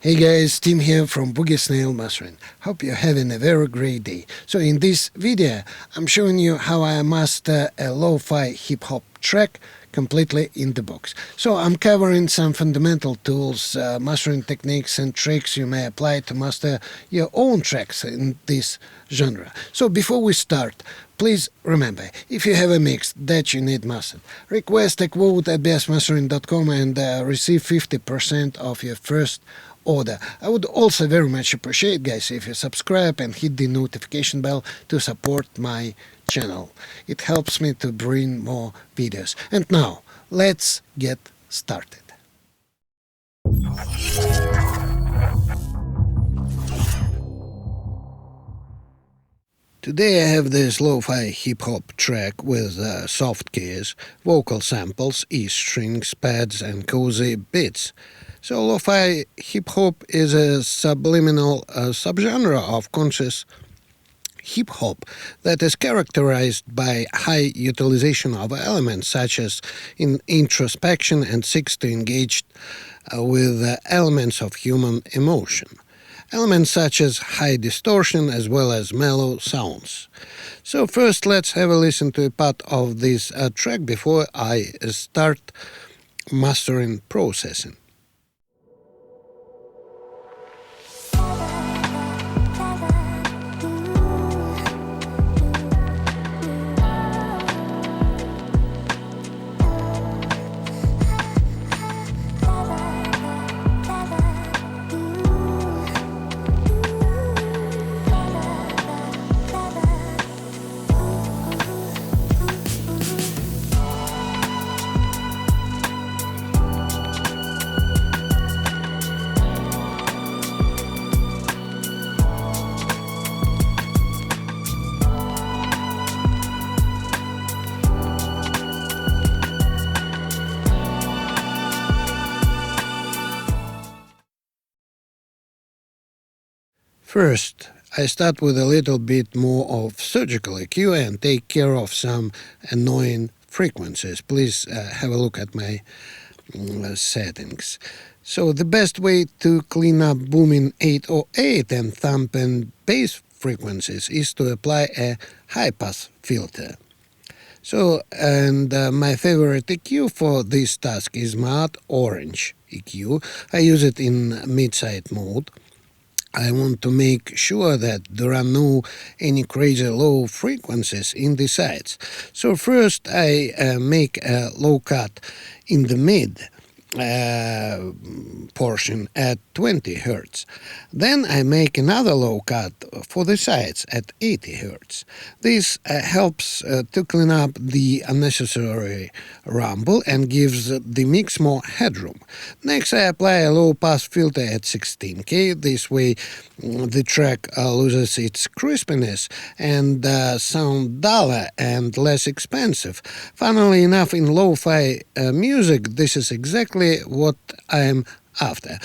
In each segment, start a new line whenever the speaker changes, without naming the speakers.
Hey guys, Tim here from Boogie Mastering. Hope you're having a very great day. So in this video, I'm showing you how I master a lo-fi hip-hop track completely in the box. So I'm covering some fundamental tools, mastering techniques and tricks you may apply to master your own tracks in this genre. So before we start, please remember, if you have a mix that you need mastered, request a quote at BSMastering.com and receive 50% of your first order. I would also very much appreciate, guys, if you subscribe and hit the notification bell to support my channel. It helps me to bring more videos. And now, let's get started. Today I have this lo-fi hip-hop track with soft keys, vocal samples, E strings, pads and cozy beats. So lo-fi hip-hop is a subliminal subgenre of conscious hip-hop that is characterized by high utilization of elements such as introspection and seeks to engage with elements of human emotion. Elements such as high distortion as well as mellow sounds. So first let's have a listen to a part of this track before I start mastering processing. First, I start with a little bit more of surgical EQ and take care of some annoying frequencies. Please have a look at my settings. So the best way to clean up booming 808 and thump and bass frequencies is to apply a high-pass filter. So, and my favorite EQ for this task is matte orange EQ. I use it in mid-side mode. I want to make sure that there are no any crazy low frequencies in the sides. So first I make a low cut in the mid portion at 20 Hz. Then I make another low cut for the sides at 80 Hz. This helps to clean up the unnecessary rumble and gives the mix more headroom. Next I apply a low pass filter at 16K. This way the track loses its crispiness and sound duller and less expensive. Funnily enough, in lo-fi music, this is exactly what I'm after.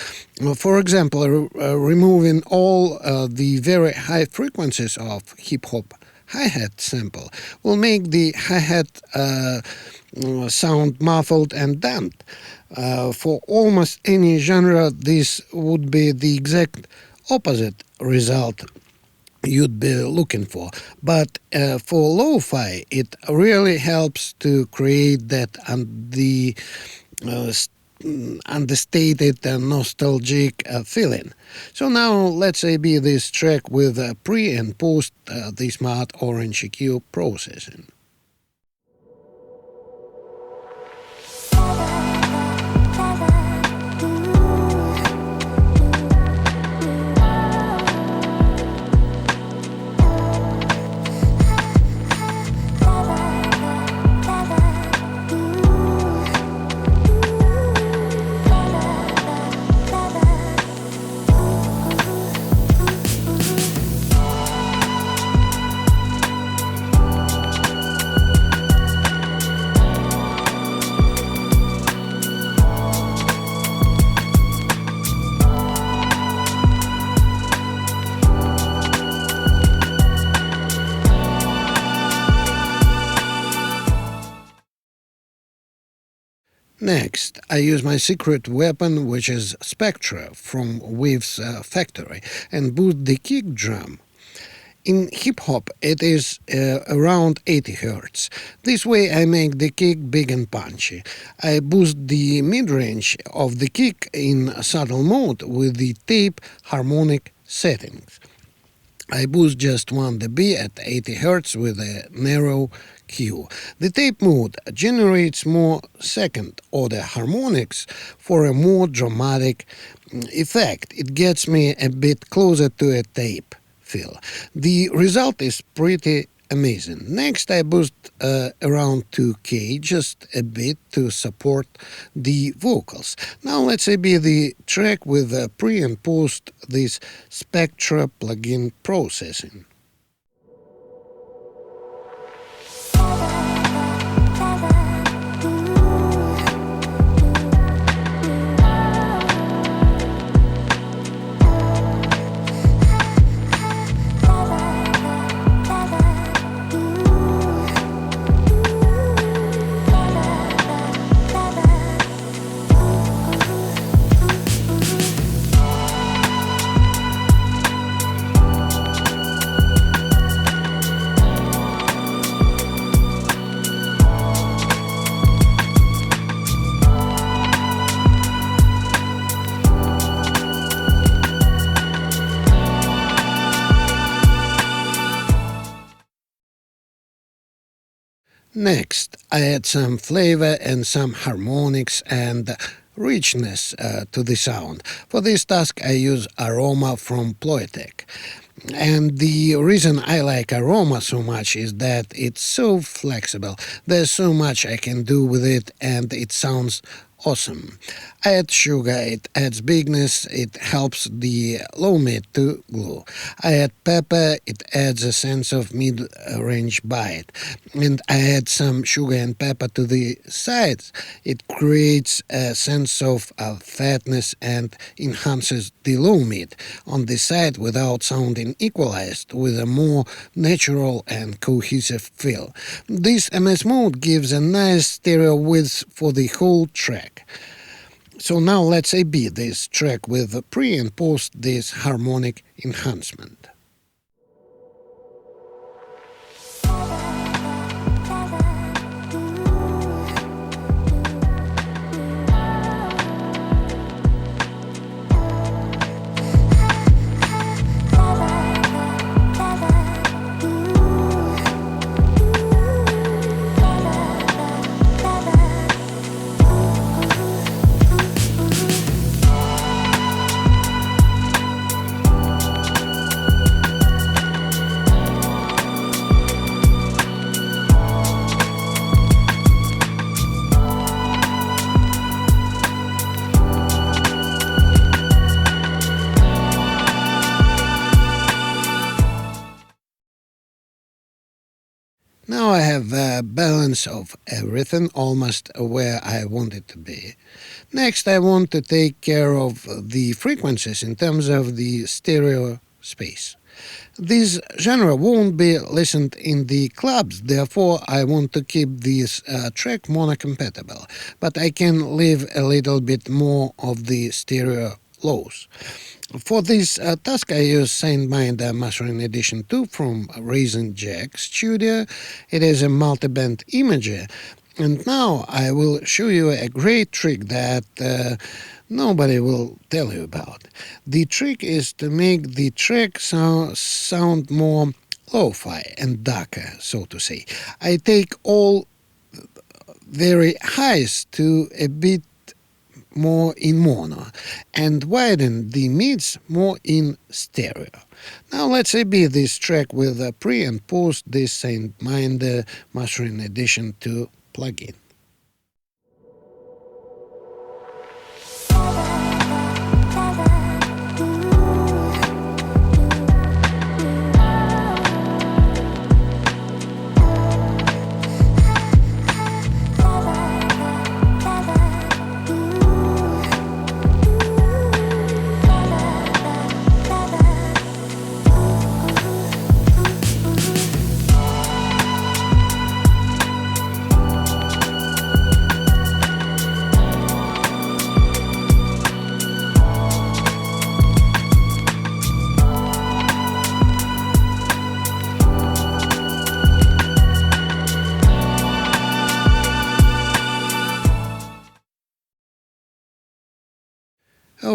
For example, removing all the very high frequencies of hip-hop hi-hat sample will make the hi-hat sound muffled and damped. For almost any genre, this would be the exact opposite result you'd be looking for. But for lo-fi, it really helps to create that understated and nostalgic feeling. So now let's A/B this track with pre and post the smart orange EQ processing. Next, I use my secret weapon, which is Spectra from Wave's factory, and boost the kick drum. In hip-hop, it is around 80 Hz. This way I make the kick big and punchy. I boost the mid-range of the kick in subtle mode with the tape harmonic settings. I boost just 1 dB at 80 Hz with a narrow Q. The tape mode generates more second-order harmonics for a more dramatic effect. It gets me a bit closer to a tape feel. The result is pretty amazing. Next, I boost around 2K, just a bit to support the vocals. Now let's be the track with pre and post this Spectra plugin processing. Next, I add some flavor and some harmonics and richness to the sound. For this task, I use Aroma from Ploytech. And the reason I like Aroma so much is that it's so flexible. There's so much I can do with it, and it sounds awesome. I add sugar, it adds bigness, it helps the low mid to glow. I add pepper, it adds a sense of mid-range bite. And I add some sugar and pepper to the sides. It creates a sense of fatness and enhances the low mid on the side without sounding equalized, with a more natural and cohesive feel. This MS mode gives a nice stereo width for the whole track. So now let's beat this track with pre and post this harmonic enhancement. Now I have a balance of everything almost where I want it to be. Next, I want to take care of the frequencies in terms of the stereo space. This genre won't be listened in the clubs, therefore I want to keep this track monocompatible, but I can leave a little bit more of the stereo lows. For this task, I use SaintMinder Mastering Edition 2 from Raisin Jack Studio. It is a multi-band imager. And now I will show you a great trick that nobody will tell you about. The trick is to make the track sound more lo-fi and darker, so to say. I take all very highs to a bit more in mono and widen the mids more in stereo. Now let's beat this track with a pre and post this SaintMinder Mastering Edition 2 plugin.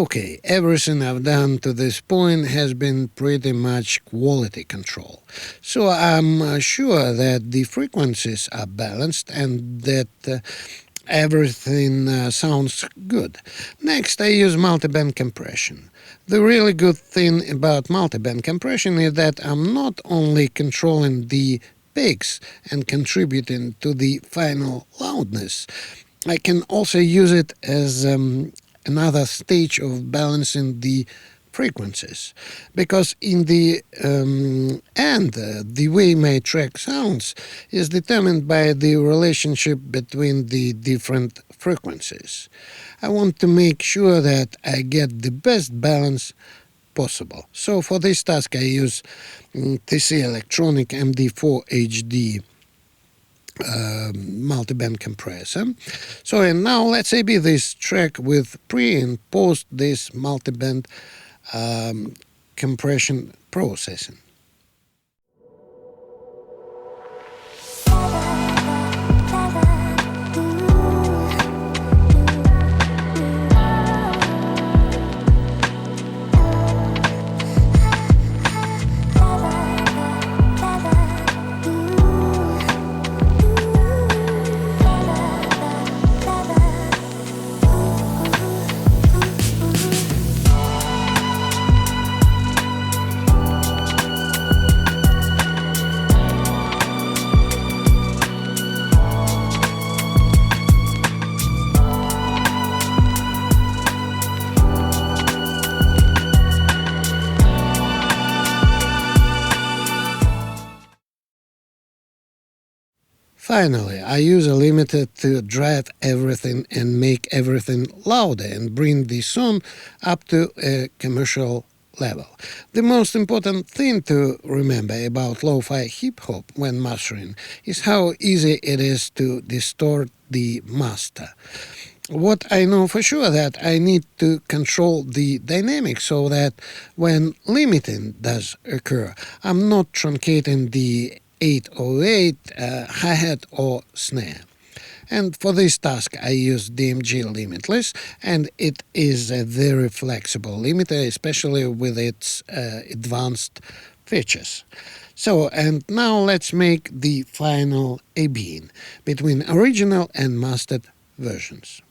Okay, everything I've done to this point has been pretty much quality control. So I'm sure that the frequencies are balanced and that everything sounds good. Next, I use multiband compression. The really good thing about multiband compression is that I'm not only controlling the peaks and contributing to the final loudness, I can also use it as another stage of balancing the frequencies, because in the end the way my track sounds is determined by the relationship between the different frequencies. I want to make sure that I get the best balance possible. So for this task I use TC Electronic MD4 HD multiband compressor. So and now let's AB this track with pre and post this multiband compression processing. Finally, I use a limiter to drive everything and make everything louder and bring the sound up to a commercial level. The most important thing to remember about lo-fi hip-hop when mastering is how easy it is to distort the master. What I know for sure that I need to control the dynamics so that when limiting does occur, I'm not truncating the 808 hi-hat or snare. And for this task I use DMG Limitless, and it is a very flexible limiter, especially with its advanced features. So, and now let's make the final A-B between original and mastered versions.